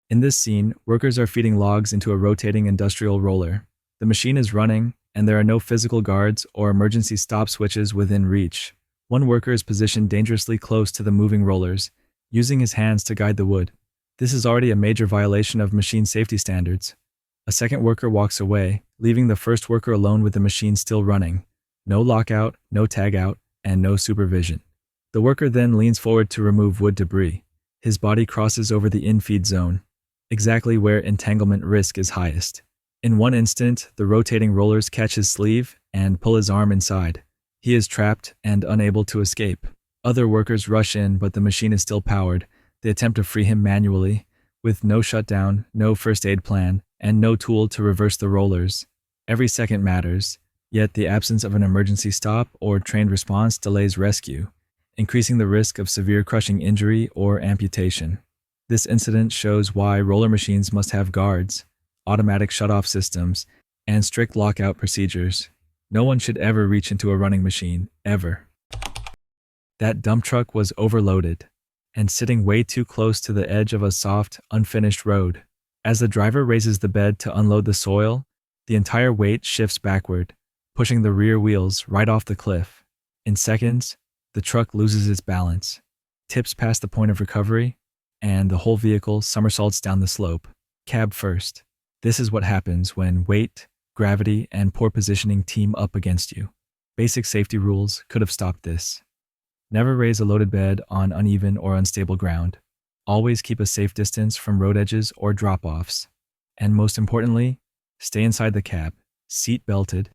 In this scene, workers are feeding logs into a rotating industrial roller. The machine is running, and there are no physical guards or emergency stop switches within reach. One worker is positioned dangerously close to the moving rollers, using his hands to guide the wood. This is already a major violation of machine safety standards. A second worker walks away, leaving the first worker alone with the machine still running. No lockout, no tagout, and no supervision. The worker then leans forward to remove wood debris. His body crosses over the infeed zone, exactly where entanglement risk is highest. In one instant, the rotating rollers catch his sleeve and pull his arm inside. He is trapped and unable to escape. Other workers rush in, but the machine is still powered. They attempt to free him manually, with no shutdown, no first aid plan, and no tool to reverse the rollers. Every second matters, yet the absence of an emergency stop or trained response delays rescue, increasing the risk of severe crushing injury or amputation. This incident shows why roller machines must have guards, automatic shut-off systems, and strict lockout procedures. No one should ever reach into a running machine, ever. That dump truck was overloaded and sitting way too close to the edge of a soft, unfinished road. As the driver raises the bed to unload the soil, the entire weight shifts backward, pushing the rear wheels right off the cliff. In seconds, the truck loses its balance, tips past the point of recovery, and the whole vehicle somersaults down the slope, cab first. This is what happens when weight, gravity, and poor positioning team up against you. Basic safety rules could have stopped this. Never raise a loaded bed on uneven or unstable ground. Always keep a safe distance from road edges or drop-offs. And most importantly, stay inside the cab, seat belted,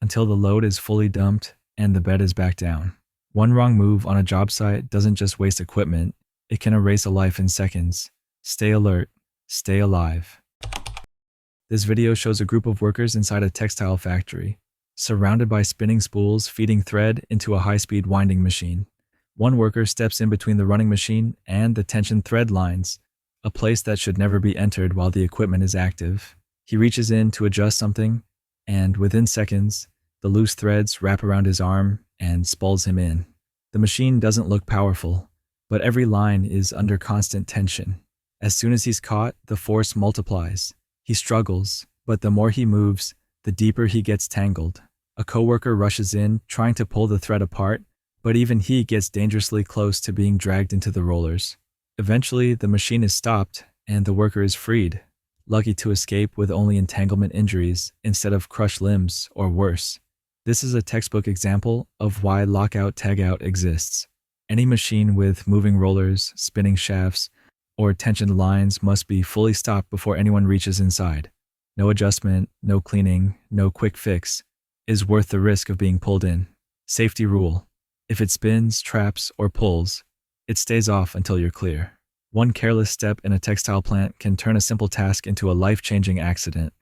until the load is fully dumped and the bed is back down. One wrong move on a job site doesn't just waste equipment, it can erase a life in seconds. Stay alert, stay alive. This video shows a group of workers inside a textile factory, surrounded by spinning spools feeding thread into a high-speed winding machine. One worker steps in between the running machine and the tension thread lines, a place that should never be entered while the equipment is active. He reaches in to adjust something, and within seconds, the loose threads wrap around his arm and spulls him in. The machine doesn't look powerful, but every line is under constant tension. As soon as he's caught, the force multiplies. He struggles, but the more he moves, the deeper he gets tangled. A coworker rushes in, trying to pull the thread apart, but even he gets dangerously close to being dragged into the rollers. Eventually, the machine is stopped, and the worker is freed, lucky to escape with only entanglement injuries instead of crushed limbs or worse. This is a textbook example of why lockout tagout exists. Any machine with moving rollers, spinning shafts, or tensioned lines must be fully stopped before anyone reaches inside. No adjustment, no cleaning, no quick fix is worth the risk of being pulled in. Safety rule: if it spins, traps, or pulls, it stays off until you're clear. One careless step in a textile plant can turn a simple task into a life-changing accident.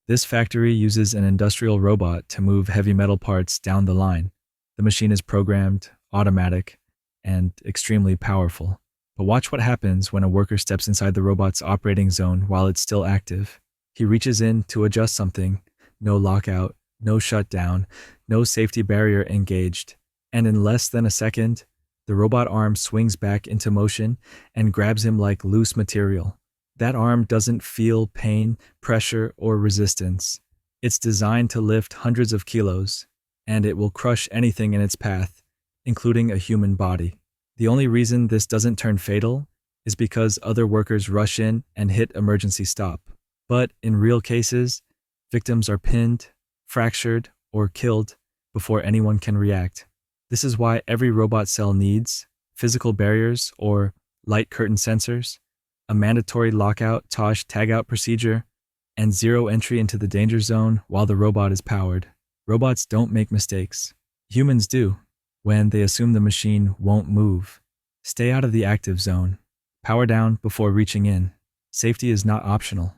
This factory uses an industrial robot to move heavy metal parts down the line. The machine is programmed, automatic, and extremely powerful. But watch what happens when a worker steps inside the robot's operating zone while it's still active. He reaches in to adjust something. No lockout, no shutdown, no safety barrier engaged. And in less than a second, the robot arm swings back into motion and grabs him like loose material. That arm doesn't feel pain, pressure, or resistance. It's designed to lift hundreds of kilos, and it will crush anything in its path, including a human body. The only reason this doesn't turn fatal is because other workers rush in and hit emergency stop. But in real cases, victims are pinned, fractured, or killed before anyone can react. This is why every robot cell needs physical barriers or light curtain sensors, a mandatory lockout tagout procedure, and zero entry into the danger zone while the robot is powered. Robots don't make mistakes. Humans do, when they assume the machine won't move. Stay out of the active zone. Power down before reaching in. Safety is not optional.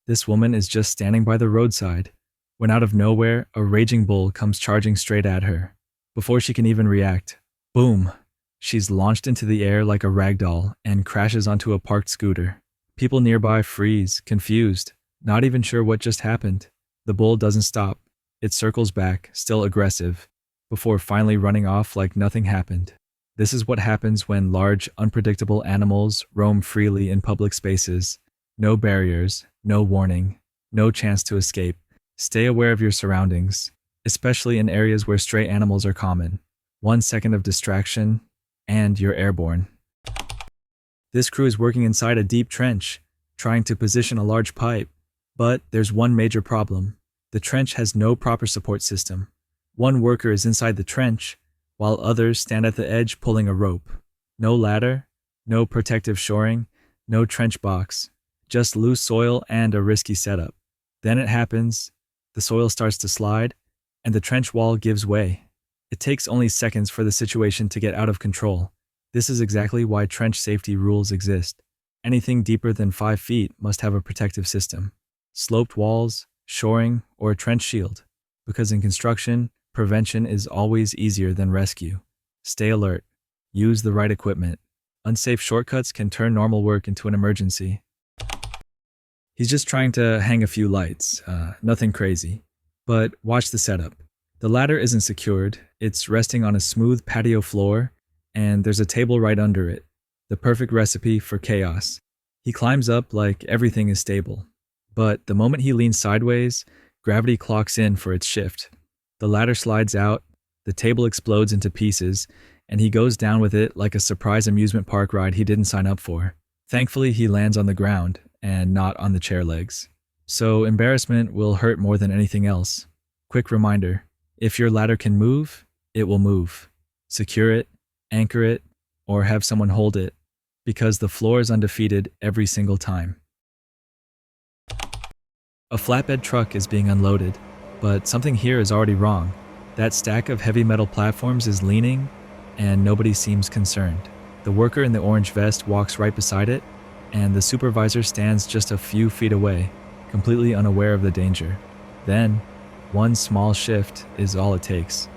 This woman is just standing by the roadside when out of nowhere, a raging bull comes charging straight at her. Before she can even react, boom! She's launched into the air like a rag doll and crashes onto a parked scooter. People nearby freeze, confused, not even sure what just happened. The bull doesn't stop. It circles back, still aggressive, before finally running off like nothing happened. This is what happens when large, unpredictable animals roam freely in public spaces. No barriers, no warning, no chance to escape. Stay aware of your surroundings, especially in areas where stray animals are common. 1 second of distraction, and you're airborne. This crew is working inside a deep trench, trying to position a large pipe. But there's one major problem. The trench has no proper support system. One worker is inside the trench, while others stand at the edge pulling a rope. No ladder, no protective shoring, no trench box, just loose soil and a risky setup. Then it happens, the soil starts to slide, and the trench wall gives way. It takes only seconds for the situation to get out of control. This is exactly why trench safety rules exist. Anything deeper than 5 feet must have a protective system. Sloped walls, shoring, or a trench shield. Because in construction, prevention is always easier than rescue. Stay alert. Use the right equipment. Unsafe shortcuts can turn normal work into an emergency. He's just trying to hang a few lights, nothing crazy. But watch the setup. The ladder isn't secured, it's resting on a smooth patio floor, and there's a table right under it. The perfect recipe for chaos. He climbs up like everything is stable. But the moment he leans sideways, gravity clocks in for its shift. The ladder slides out, the table explodes into pieces, and he goes down with it like a surprise amusement park ride he didn't sign up for. Thankfully, he lands on the ground and not on the chair legs. So embarrassment will hurt more than anything else. Quick reminder, if your ladder can move, it will move. Secure it, anchor it, or have someone hold it, because the floor is undefeated every single time. A flatbed truck is being unloaded, but something here is already wrong. That stack of heavy metal platforms is leaning, and nobody seems concerned. The worker in the orange vest walks right beside it, and the supervisor stands just a few feet away, completely unaware of the danger. Then, one small shift is all it takes.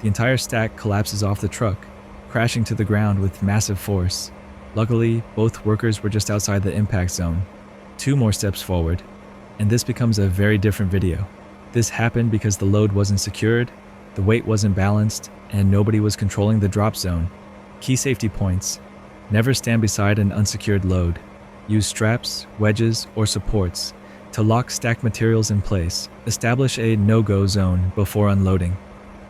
The entire stack collapses off the truck, crashing to the ground with massive force. Luckily, both workers were just outside the impact zone. 2 more steps forward, and this becomes a very different video. This happened because the load wasn't secured, the weight wasn't balanced, and nobody was controlling the drop zone. Key safety points. Never stand beside an unsecured load. Use straps, wedges, or supports to lock stacked materials in place. Establish a no-go zone before unloading.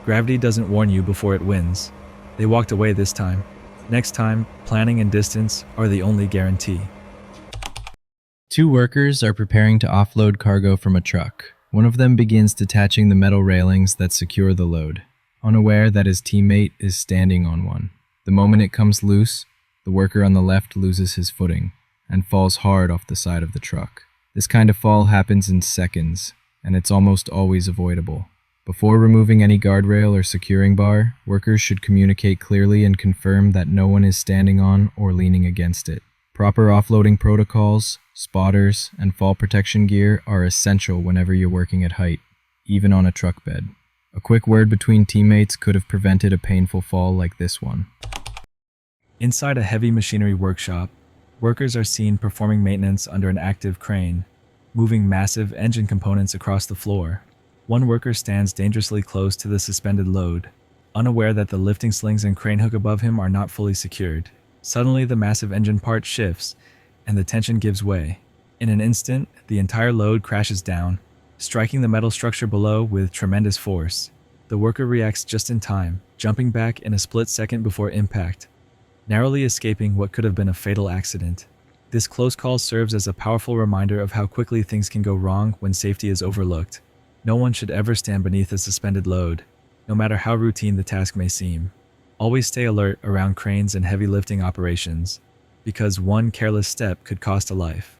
Gravity doesn't warn you before it wins. They walked away this time. Next time, planning and distance are the only guarantee. 2 workers are preparing to offload cargo from a truck. One of them begins detaching the metal railings that secure the load, unaware that his teammate is standing on one. The moment it comes loose, the worker on the left loses his footing and falls hard off the side of the truck. This kind of fall happens in seconds, and it's almost always avoidable. Before removing any guardrail or securing bar, workers should communicate clearly and confirm that no one is standing on or leaning against it. Proper offloading protocols, spotters, and fall protection gear are essential whenever you're working at height, even on a truck bed. A quick word between teammates could have prevented a painful fall like this one. Inside a heavy machinery workshop, workers are seen performing maintenance under an active crane, moving massive engine components across the floor. One worker stands dangerously close to the suspended load, unaware that the lifting slings and crane hook above him are not fully secured. Suddenly, the massive engine part shifts, and the tension gives way. In an instant, the entire load crashes down, striking the metal structure below with tremendous force. The worker reacts just in time, jumping back in a split second before impact, narrowly escaping what could have been a fatal accident. This close call serves as a powerful reminder of how quickly things can go wrong when safety is overlooked. No one should ever stand beneath a suspended load, no matter how routine the task may seem. Always stay alert around cranes and heavy lifting operations, because one careless step could cost a life.